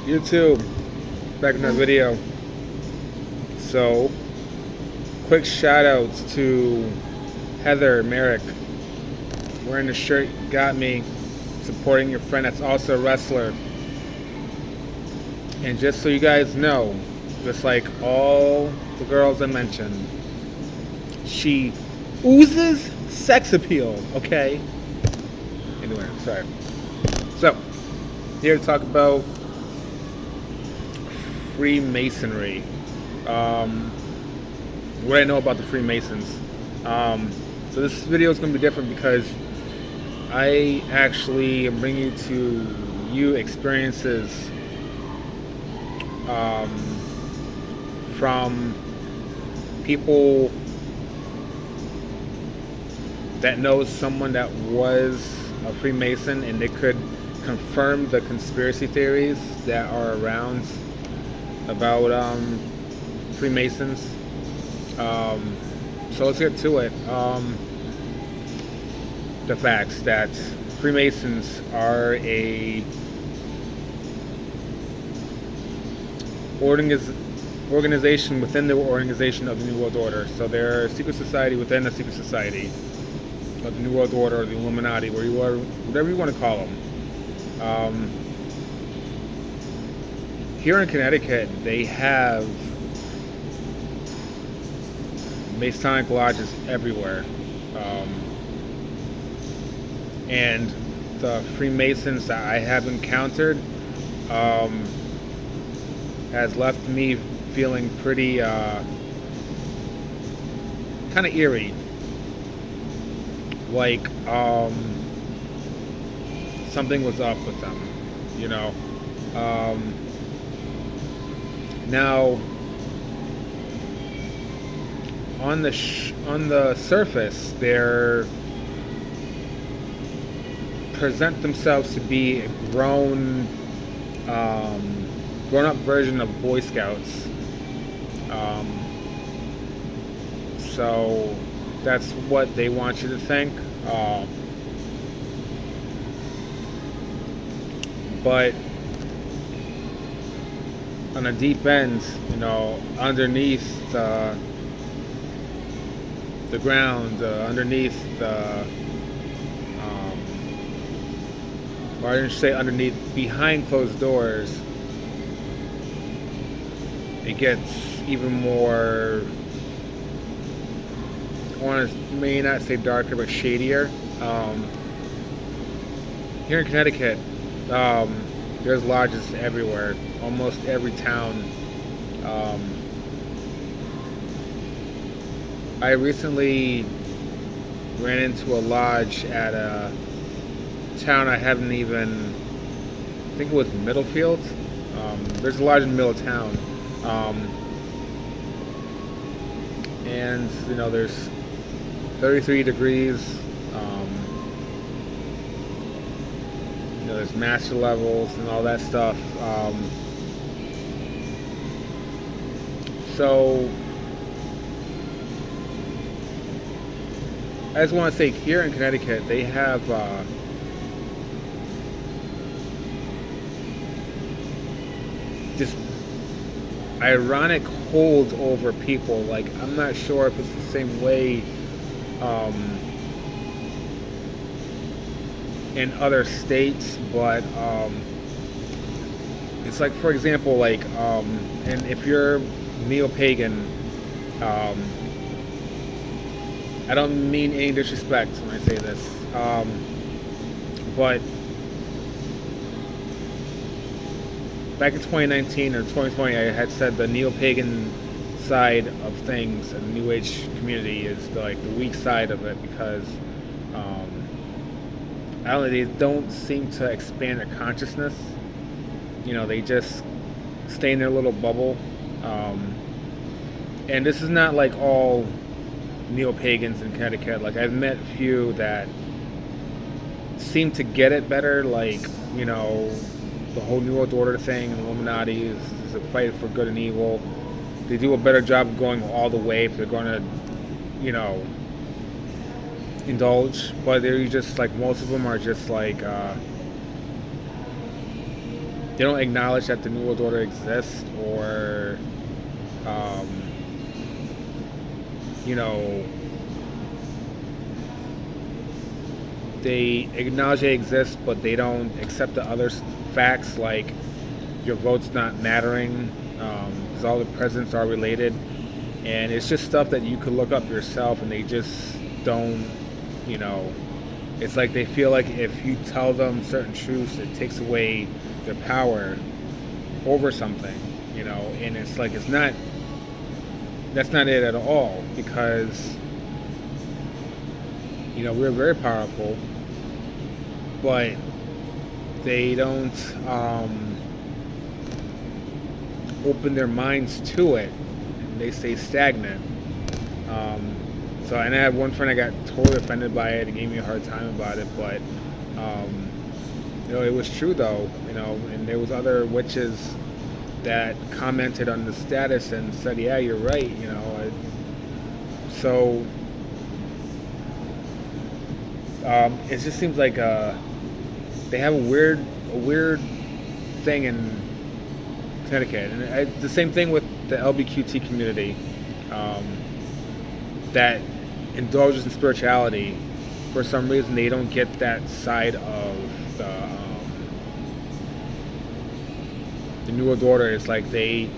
YouTube, back in another video. So, quick shout outs to Heather Merrick wearing the shirt got me, supporting your friend that's also a wrestler. And just so you guys know, just like all the girls I mentioned, she oozes sex appeal, okay? Anyway, sorry. So, here to talk about Freemasonry. Um, what I know about the Freemasons. So this video is going to be different because I actually am bringing to you experiences from people that knows someone that was a Freemason, and they could confirm the conspiracy theories that are around about Freemasons. So let's get to it. The facts that Freemasons are a organization within the organization of the New World Order. So they're a secret society within a secret society of the New World Order, or the Illuminati, where you are, whatever you want to call them. Here in Connecticut, they have Masonic lodges everywhere. And the Freemasons that I have encountered has left me feeling pretty kind of eerie. Like something was up with them, you know. Now, on the surface, they're present themselves to be a grown up version of Boy Scouts. So that's what they want you to think. But on a deep end, you know, underneath the ground, underneath the, or I didn't say underneath, behind closed doors, it gets even more, may not say darker, but shadier. Here in Connecticut, there's lodges everywhere, almost every town. I recently ran into a lodge at a town I haven't even, I think it was Middlefield. There's a lodge in the middle of town. And, you know, there's 33 degrees. You know, there's master levels and all that stuff. So I just want to say, here in Connecticut, they have just ironic hold over people. Like, I'm not sure if it's the same way in other states, but it's like, for example, like, and if you're neo-pagan, I don't mean any disrespect when I say this, but back in 2019 or 2020, I had said the neo-pagan side of things in the New Age community is the weak side of it, because I don't know, they don't seem to expand their consciousness. You know, they just stay in their little bubble. And this is not like all neo-pagans in Connecticut. Like, I've met a few that seem to get it better, like, you know, the whole New World Order thing, and Illuminati is a fight for good and evil. They do a better job of going all the way if they're going to, you know, indulge. But they're just like, most of them are just like, they don't acknowledge that the New World Order exists, or um, you know, they acknowledge they exist, but they don't accept the other facts, like your vote's not mattering, because all the presidents are related, and it's just stuff that you could look up yourself, and they just don't, you know. It's like they feel like if you tell them certain truths, it takes away their power over something, you know. And it's like it's not. That's not it at all, because you know we're very powerful, but they don't open their minds to it. And they stay stagnant. So, and I had one friend I got totally offended by it and gave me a hard time about it, but you know, it was true though, you know, and there was other witches that commented on the status and said, yeah, you're right, you know. So it just seems like they have a weird thing in Connecticut, and the same thing with the LBQT community, that indulges in spirituality. For some reason, they don't get that side of the New World Order. It's like they.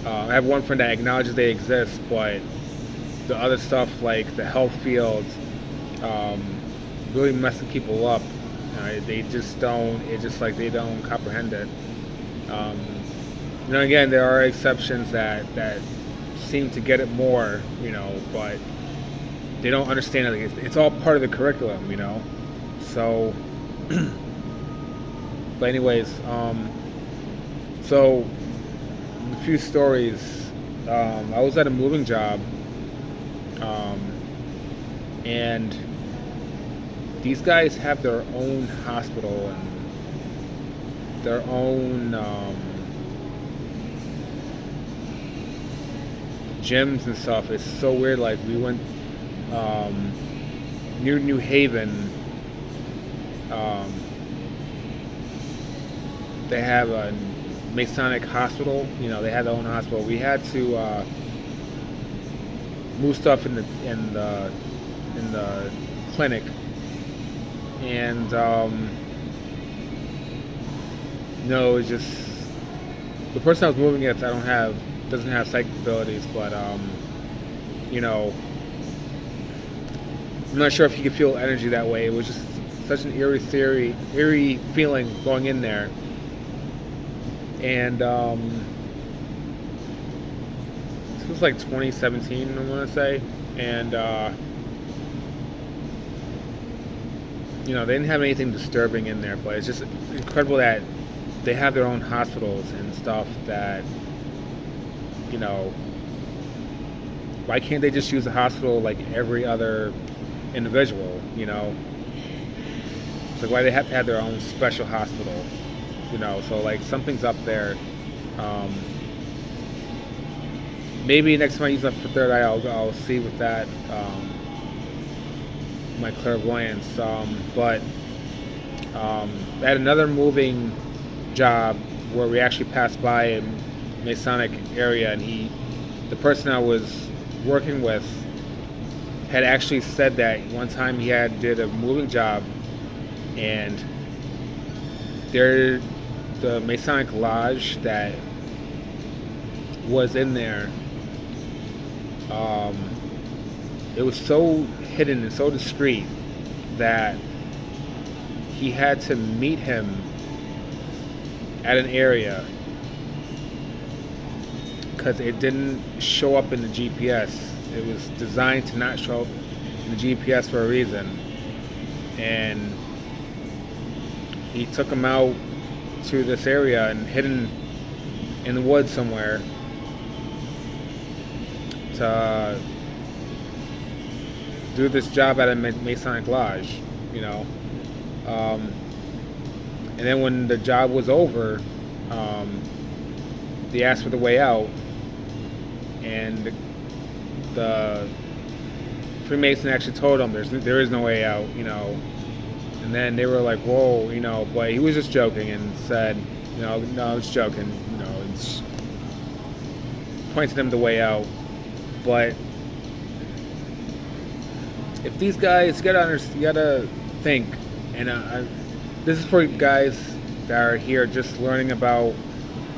I have one friend that acknowledges they exist, but the other stuff like the health field really messing people up. They just don't. It's just like they don't comprehend it. You know, again, there are exceptions that seem to get it more, you know, but they don't understand it. It's all part of the curriculum, you know. So, but anyways, so a few stories. I was at a moving job, and these guys have their own hospital and their own gyms and stuff. It's so weird. Like we went near New Haven. They have a Masonic hospital. You know, they had their own hospital. We had to move stuff in the clinic, and no, it's just the person I was moving it. Doesn't have psychic abilities, but you know, I'm not sure if he could feel energy that way. It was just such an eerie feeling going in there, and this was like 2017, I want to say, and you know, they didn't have anything disturbing in there, but it's just incredible that they have their own hospitals and stuff that, you know, why can't they just use a hospital like every other individual, you know? It's like, why they have to have their own special hospital, you know? So like something's up there. Maybe next time I use that for third eye, I'll see with that, my clairvoyance. But I had another moving job where we actually passed by a Masonic area, and the person I was working with had actually said that one time he did a moving job, and the Masonic lodge that was in there, it was so hidden and so discreet that he had to meet him at an area because it didn't show up in the GPS. It was designed to not show up in the GPS for a reason. And he took him out to this area and hidden in the woods somewhere to do this job at a Masonic lodge, you know. And then when the job was over, they asked for the way out, and the Freemason actually told them there is no way out, you know. And then they were like, whoa, but he was just joking and said, no, I was joking, and pointed them the way out. But if these guys, you gotta think, and this is for guys that are here just learning about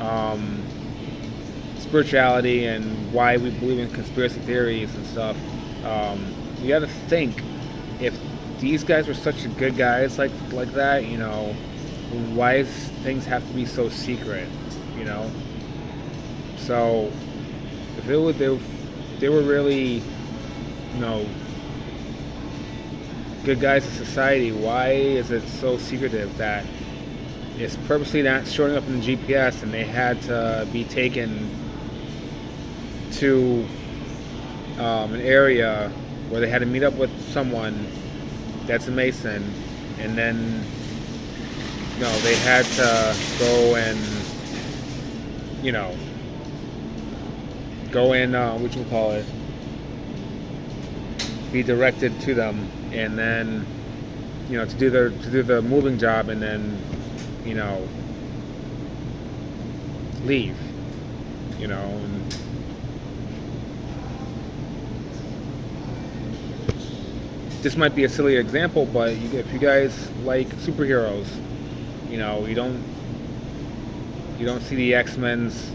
um, spirituality and why we believe in conspiracy theories and stuff. You gotta think, if these guys were such good guys like that, why does things have to be so secret, you know? So if they were really, you know, good guys in society, why is it so secretive that it's purposely not showing up in the GPS and they had to be taken to an area where they had to meet up with someone that's a Mason, and then they had to go and what you call it, be directed to them, and then to do the moving job, and then leave, and this might be a silly example, but if you guys like superheroes, you don't see the X-Men's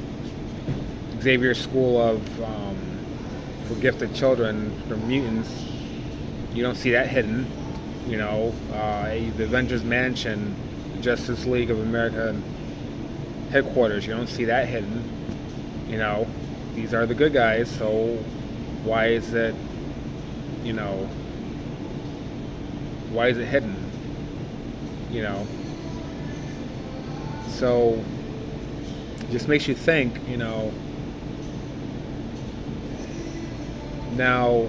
Xavier School of for gifted children, for mutants. You don't see that hidden. The Avengers Mansion, Justice League of America headquarters. You don't see that hidden. These are the good guys. So why is it? Why is it hidden? So it just makes you think. Now,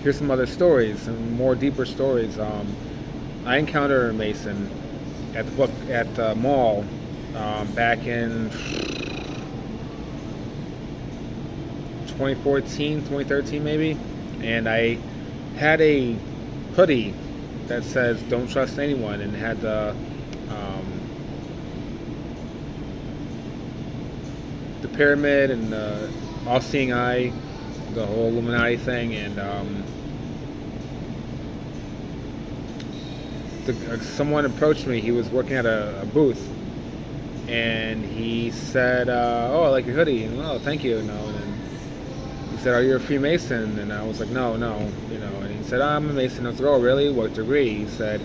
here's some other stories, some more deeper stories. I encountered a Mason at the mall back in 2014, 2013 maybe, and I had a hoodie that says "Don't trust anyone," and had the pyramid and the all-seeing eye, the whole Illuminati thing, and someone approached me. He was working at a booth, and he said, "Oh, I like your hoodie." And, "Oh, thank you." And then he said, "Are you a Freemason?" And I was like, "No, no." And he said, "I'm a Mason." I was like, "Oh, really? What degree?" He said,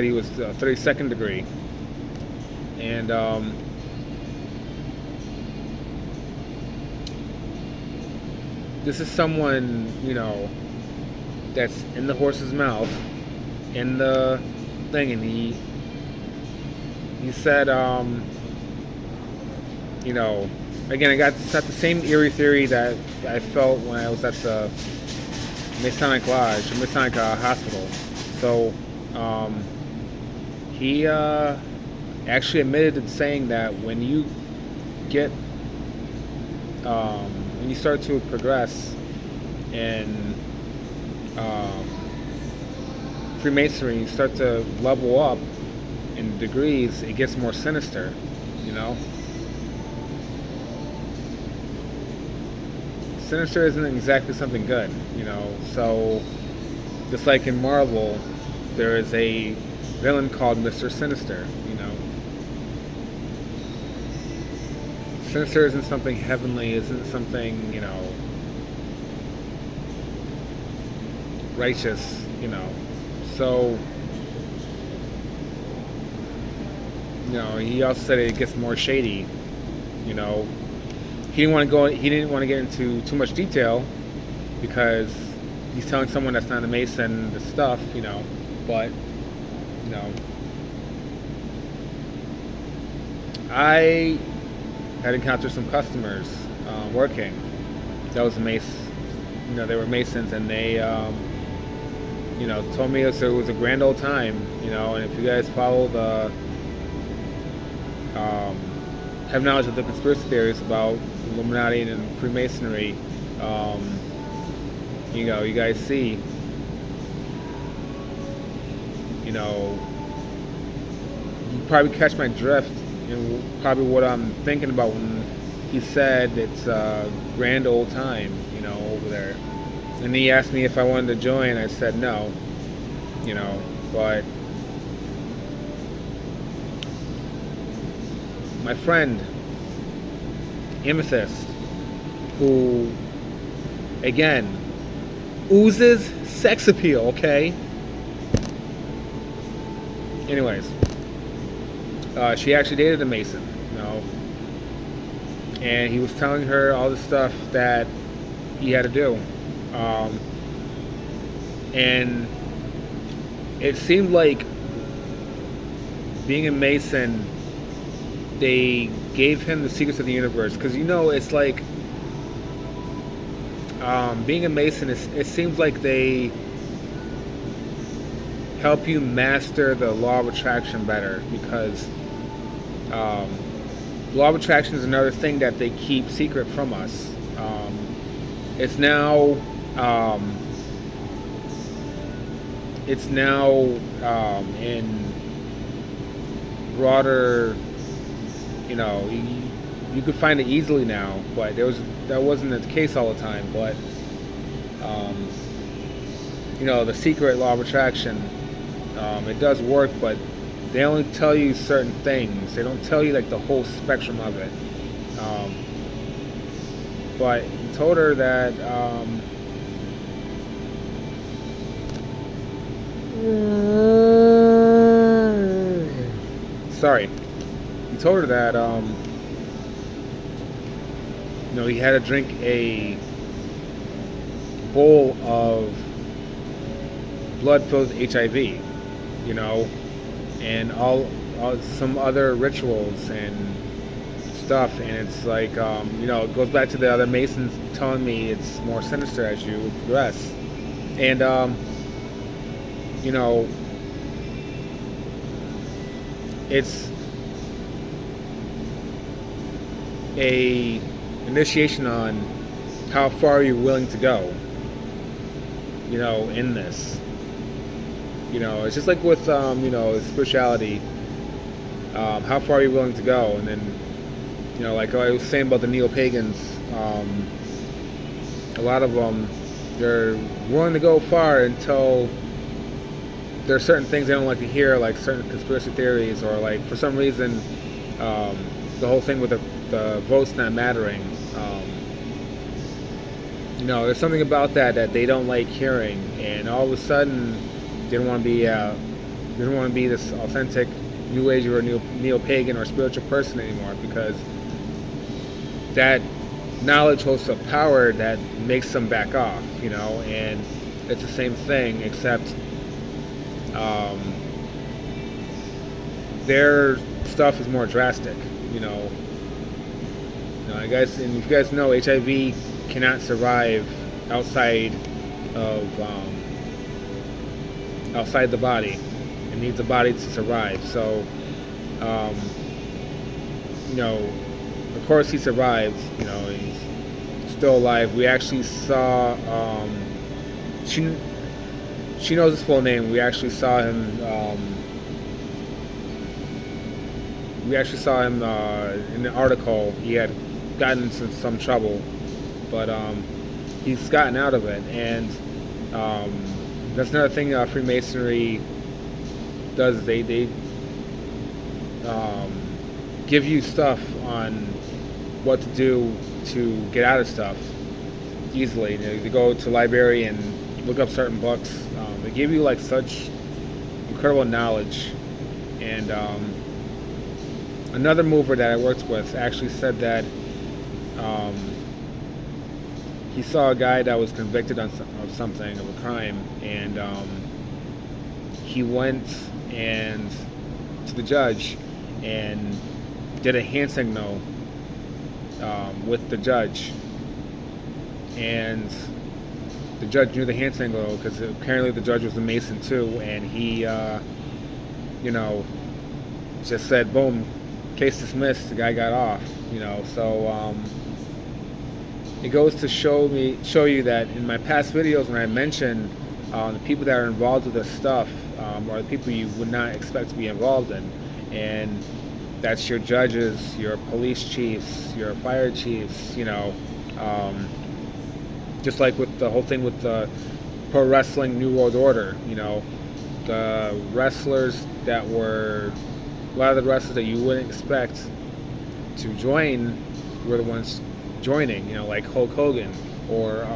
he was 32nd degree, and this is someone, that's in the horse's mouth, in the thing, and he said, again, I got the same eerie theory that I felt when I was at the Masonic Lodge, or Masonic Hospital. So, he actually admitted in saying that when you get, when you start to progress in Freemasonry, you start to level up in degrees, it gets more sinister, Sinister isn't exactly something good, so just like in Marvel, there is a villain called Mr. Sinister, Sinister isn't something heavenly, isn't something, righteous, So, he also said it gets more shady, He didn't want to get into too much detail because he's telling someone that's not a Mason the stuff, but, I had encountered some customers working that was a Mason, they were Masons, and they told me it was a grand old time, and if you guys follow the have knowledge of the conspiracy theories about Illuminati and Freemasonry, you guys see, you know, you probably catch my drift and probably what I'm thinking about when he said it's a grand old time, over there. And he asked me if I wanted to join. I said no, but my friend Amethyst, who again oozes sex appeal, okay? Anyways, she actually dated a Mason, and he was telling her all the stuff that he had to do. And it seemed like being a Mason, they gave him the secrets of the universe. Because, it's like being a Mason, it seems like they help you master the law of attraction better. Because law of attraction is another thing that they keep secret from us. It's now in broader, you could find it easily now, but that wasn't the case all the time. But the secret law of attraction, it does work, but they only tell you certain things. They don't tell you like the whole spectrum of it. But he told her that sorry. He told her that he had to drink a bowl of blood filled with HIV, and all some other rituals and stuff. And it's like it goes back to the other Masons telling me it's more sinister as you progress. And it's a initiation on how far you're willing to go, in this. It's just like with spirituality, how far you're willing to go. And then like I was saying about the neo-pagans, a lot of them, they're willing to go far until there are certain things they don't like to hear, like certain conspiracy theories, or like for some reason the whole thing with the votes not mattering. There's something about that they don't like hearing, and all of a sudden they don't want to be this authentic New Age or neo-pagan or spiritual person anymore, because that knowledge holds a power that makes them back off, and it's the same thing, except their stuff is more drastic, I guess, and if you guys know, HIV cannot survive outside the body. It needs a body to survive. So, of course he survives. He's still alive. We actually saw. She knows his full name. We actually saw him. In the article. He had gotten into some trouble, but he's gotten out of it. And that's another thing Freemasonry does. They give you stuff on what to do to get out of stuff easily. They go to the library and look up certain books. They give you like such incredible knowledge. And another mover that I worked with actually said that he saw a guy that was convicted of something, of a crime, and he went to the judge and did a hand signal with the judge, and the judge knew the hand signal because apparently the judge was a Mason too, and he just said, boom, case dismissed, the guy got off. So it goes to show you that in my past videos when I mentioned the people that are involved with this stuff are the people you would not expect to be involved in, and that's your judges, your police chiefs, your fire chiefs, um, just like with the whole thing with the pro wrestling New World Order, the wrestlers that were, a lot of the wrestlers that you wouldn't expect to join were the ones joining, like Hulk Hogan or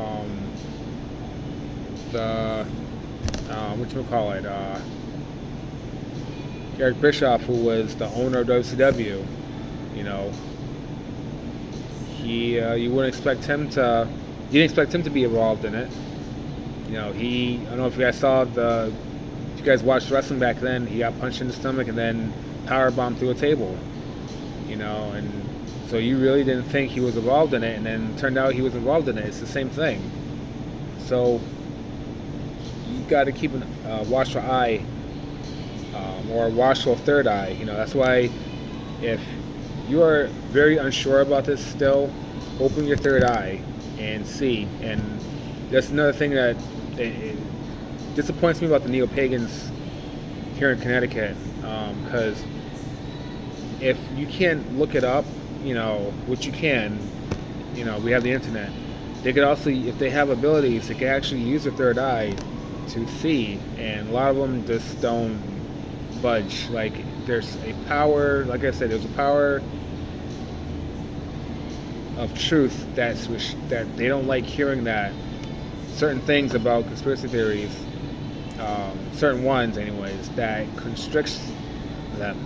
the whatchamacallit, Eric Bischoff, who was the owner of WCW. You know, you wouldn't expect him to, you didn't expect him to be involved in it. I don't know if you guys if you guys watched wrestling back then, he got punched in the stomach and then power bombed through a table. And so you really didn't think he was involved in it, and then it turned out he was involved in it. It's the same thing. So you got to keep a watchful eye, or a watchful third eye. That's why if you are very unsure about this still, open your third eye and see. And that's another thing that it disappoints me about the neo-pagans here in Connecticut, because if you can't look it up, which you can, we have the internet. They could also, if they have abilities, they can actually use their third eye to see, and a lot of them just don't budge. Like, there's a power, like I said, there's a power of truth that they don't like hearing, that certain things about conspiracy theories, certain ones anyways, that constricts them,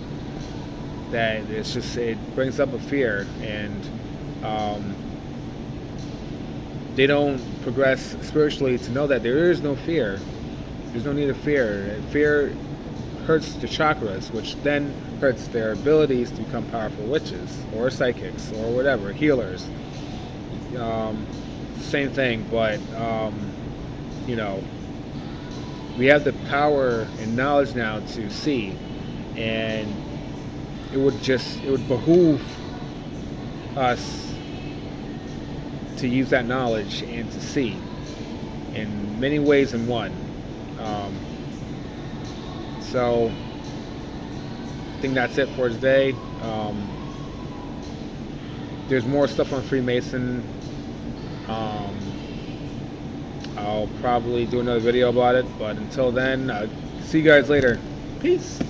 that it brings up a fear, and they don't progress spiritually to know that there is no fear. There's no need of fear. Fear hurts the chakras, which then hurts their abilities to become powerful witches or psychics or whatever, healers. Same thing, but we have the power and knowledge now to see, and it would behoove us to use that knowledge and to see in many ways than one. So I think that's it for today. There's more stuff on Freemason. I'll probably do another video about it, but until then, see you guys later. Peace.